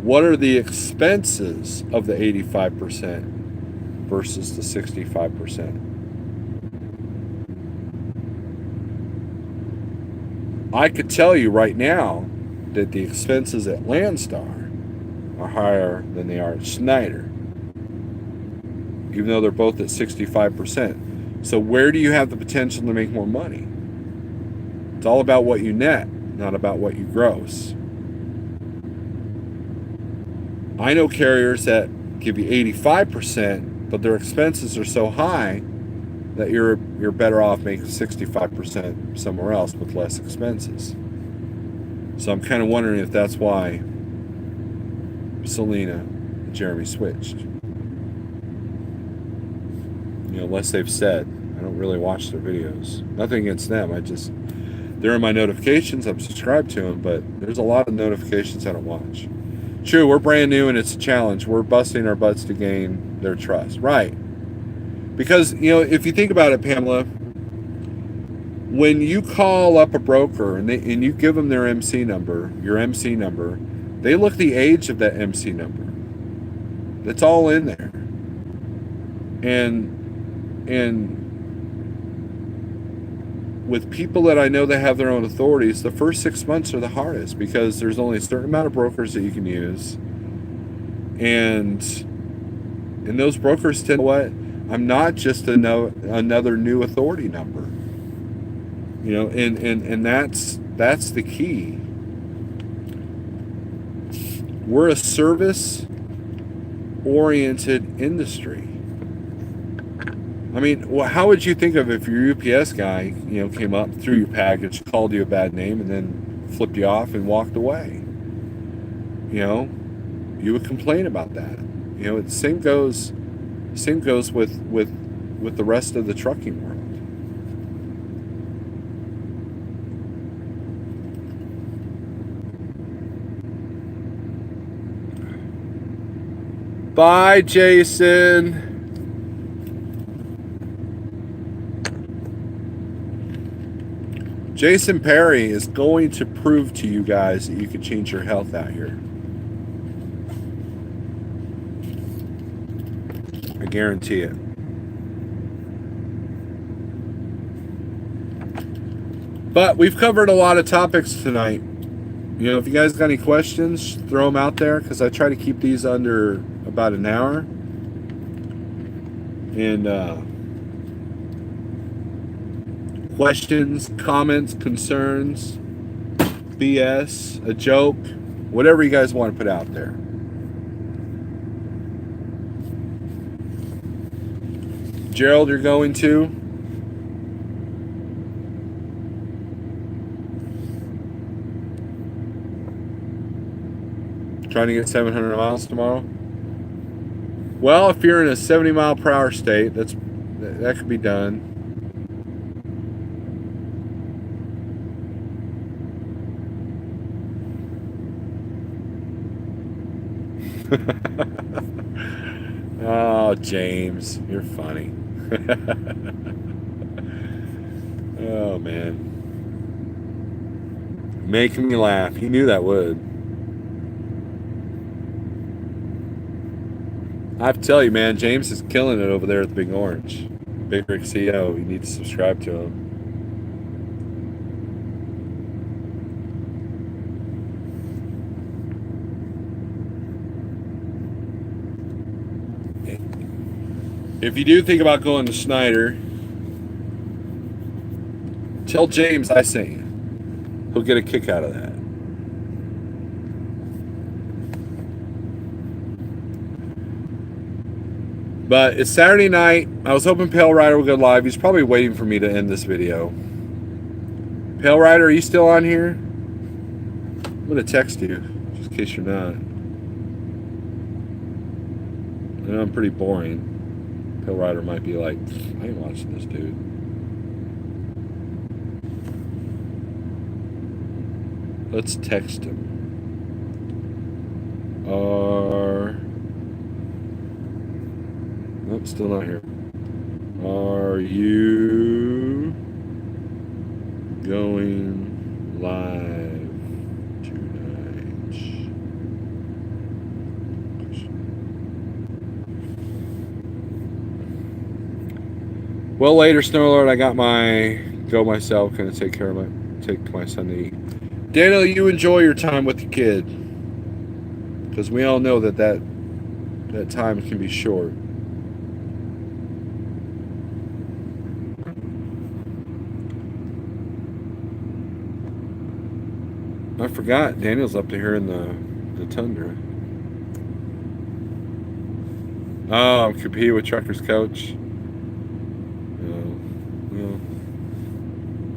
what are the expenses of the 85% versus the 65%? I could tell you right now that the expenses at Landstar are higher than they are at Schneider, even though they're both at 65%. So where do you have the potential to make more money? It's all about what you net, not about what you gross. I know carriers that give you 85%, but their expenses are so high that you're better off making 65% somewhere else with less expenses. So I'm kind of wondering if that's why Selena and Jeremy switched. unless they've said. I don't really watch their videos. Nothing against them. They're in my notifications. I'm subscribed to them, but there's a lot of notifications I don't watch. True, we're brand new and it's a challenge. We're busting our butts to gain their trust. Right. Because, if you think about it, Pamela, when you call up a broker and you give them their MC number, your MC number, they look the age of that MC number. That's all in there. And with people that I know that have their own authorities, the first 6 months are the hardest because there's only a certain amount of brokers that you can use. And those brokers tend to what? I'm not just another new authority number. And that's the key. We're a service-oriented industry. I mean, how would you think of if your UPS guy, came up, threw your package, called you a bad name, and then flipped you off and walked away? You would complain about that. The same goes with the rest of the trucking world. Bye, Jason. Jason Perry is going to prove to you guys that you can change your health out here. I guarantee it. But we've covered a lot of topics tonight. If you guys got any questions, throw them out there because I try to keep these under about an hour. And questions, comments, concerns, BS, a joke, whatever you guys want to put out there. Gerald, you're going to? Trying to get 700 miles tomorrow? Well, if you're in a 70 mile per hour state, that could be done. Oh, James, you're funny. Oh, man. Making me laugh. He knew that would. I have to tell you, man, James is killing it over there at the Big Orange. Big Rick CEO. You need to subscribe to him. If you do think about going to Schneider, tell James I sent you. He'll get a kick out of that. But it's Saturday night. I was hoping Pale Rider would go live. He's probably waiting for me to end this video. Pale Rider, are you still on here? I'm going to text you, just in case you're not. I know I'm pretty boring. Pale Rider might be like, I ain't watching this dude. Let's text him. Nope, still not here. Are you going live tonight? Well, later, Snowlord, I got go myself. Gonna take my son to eat. Daniel, you enjoy your time with the kid, because we all know that time can be short. I forgot Daniel's up to here in the tundra. Oh, I'm competing with Trucker's Coach. Well,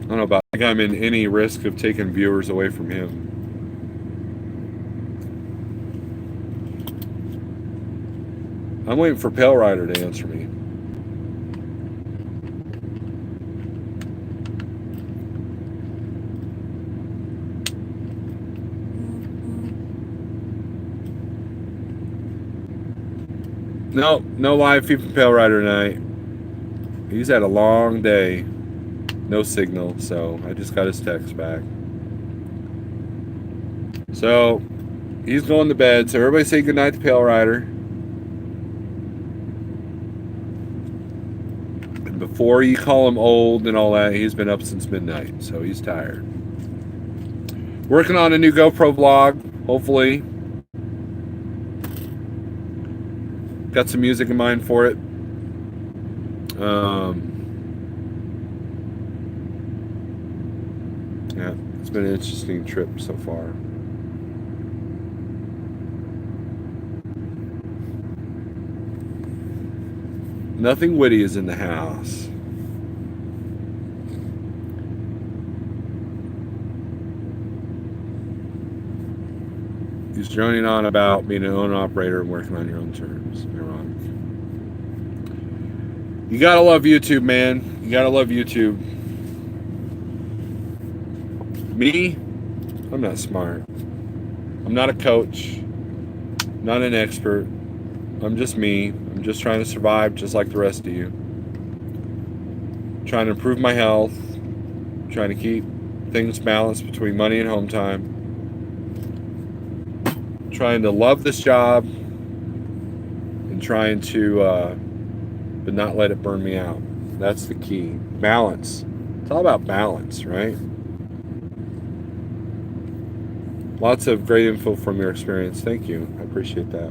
I don't know about. I think I'm in any risk of taking viewers away from him. I'm waiting for Pale Rider to answer me. No, no live feed from Pale Rider tonight. He's had a long day. No signal, so I just got his text back. So he's going to bed. So everybody say goodnight to Pale Rider. And before you call him old and all that, he's been up since midnight, so he's tired. Working on a new GoPro vlog, hopefully. Got some music in mind for it. Yeah, it's been an interesting trip so far. Nothing witty is in the house. He's droning on about being an owner-operator and working on your own terms. Ironic. You gotta love YouTube, man. You gotta love YouTube. Me, I'm not smart. I'm not a coach. Not an expert. I'm just me. I'm just trying to survive just like the rest of you. Trying to improve my health. Trying to keep things balanced between money and home time. Trying to love this job. And trying to, but not let it burn me out. That's the key. Balance. It's all about balance, right? Lots of great info from your experience. Thank you. I appreciate that.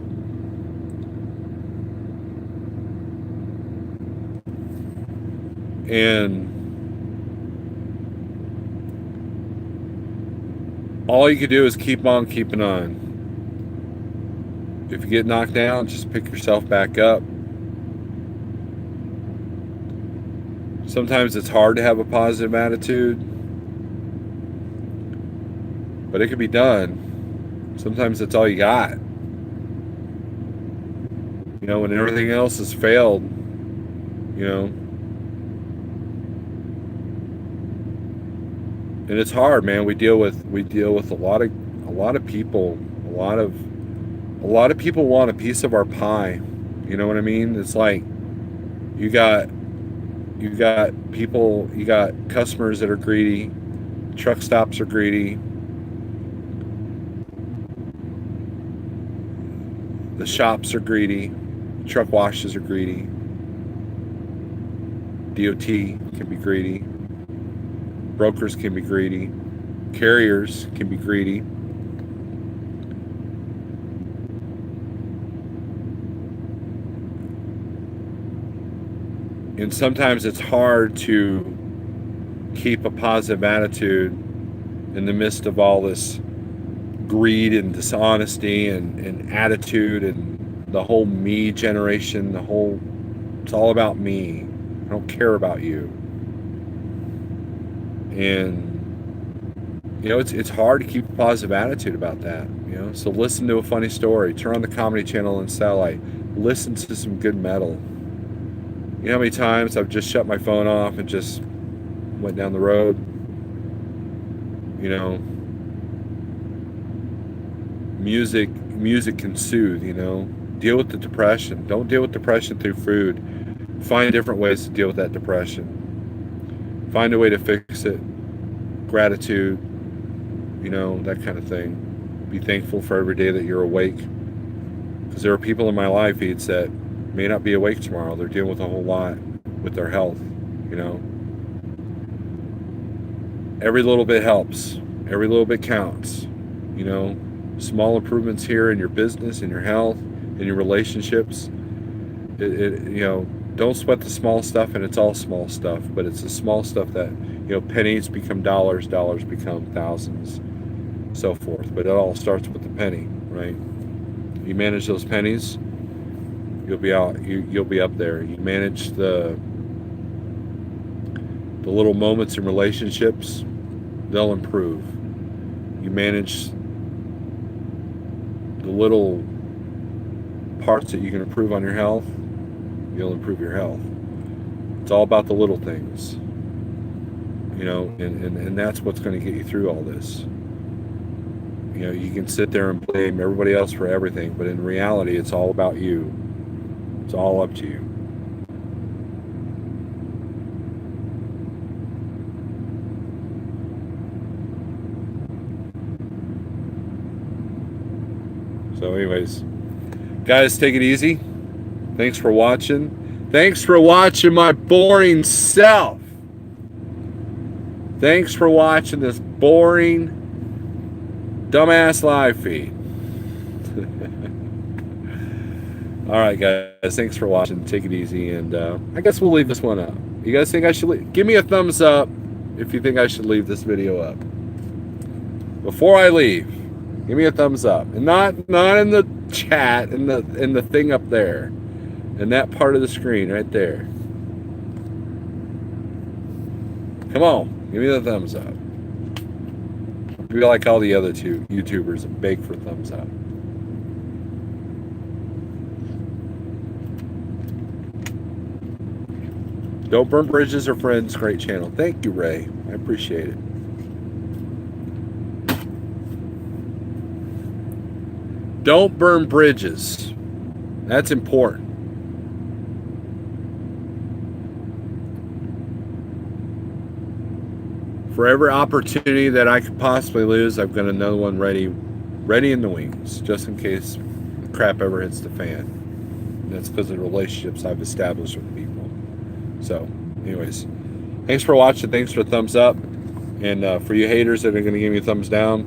And all you can do is keep on keeping on. If you get knocked down, just pick yourself back up. Sometimes it's hard to have a positive attitude, but it can be done. Sometimes that's all you got. You know, when everything else has failed, you know. And it's hard, man. We deal with a lot of people. A lot of people want a piece of our pie. You know what I mean? It's like you got people, you got customers that are greedy, truck stops are greedy, the shops are greedy, truck washes are greedy, DOT can be greedy, brokers can be greedy, carriers can be greedy. And sometimes it's hard to keep a positive attitude in the midst of all this greed and dishonesty and attitude and the whole me generation, it's all about me. I don't care about you. And, you know, it's hard to keep a positive attitude about that, you know. So listen to a funny story. Turn on the Comedy Channel and Satellite. Listen to some good metal. You know how many times I've just shut my phone off and just went down the road? You know, music can soothe, you know. Deal with the depression. Don't deal with depression through food. Find different ways to deal with that depression. Find a way to fix it. Gratitude, you know, that kind of thing. Be thankful for every day that you're awake. Because there are people in my life, Eats, that may not be awake tomorrow. They're dealing with a whole lot with their health, you know. Every little bit helps. Every little bit counts, you know. Small improvements here in your business, in your health, in your relationships. You know, don't sweat the small stuff, and it's all small stuff, but it's the small stuff that, you know, pennies become dollars, dollars become thousands, so forth. But it all starts with the penny, right? You manage those pennies, you'll be out. You'll be up there. You manage the little moments in relationships, they'll improve. You manage the little parts that you can improve on your health, you'll improve your health. It's all about the little things, you know, and that's what's going to get you through all this. You know, you can sit there and blame everybody else for everything, but in reality, it's all about you. all up to you. So anyways, guys, take it easy. Thanks for watching. Thanks for watching my boring self. Thanks for watching this boring, dumbass live feed. All right, guys. Thanks for watching. Take it easy, and I guess we'll leave this one up. You guys think I should give me a thumbs up if you think I should leave this video up? Before I leave, give me a thumbs up, and not in the chat, in the thing up there, in that part of the screen right there. Come on, give me the thumbs up. Be like all the other two YouTubers and beg for thumbs up. Don't Burn Bridges or Friends, great channel. Thank you, Ray. I appreciate it. Don't burn bridges. That's important. For every opportunity that I could possibly lose, I've got another one ready in the wings, just in case crap ever hits the fan. And that's because of the relationships I've established with people. So, anyways, thanks for watching. Thanks for the thumbs up. And for you haters that are going to give me a thumbs down,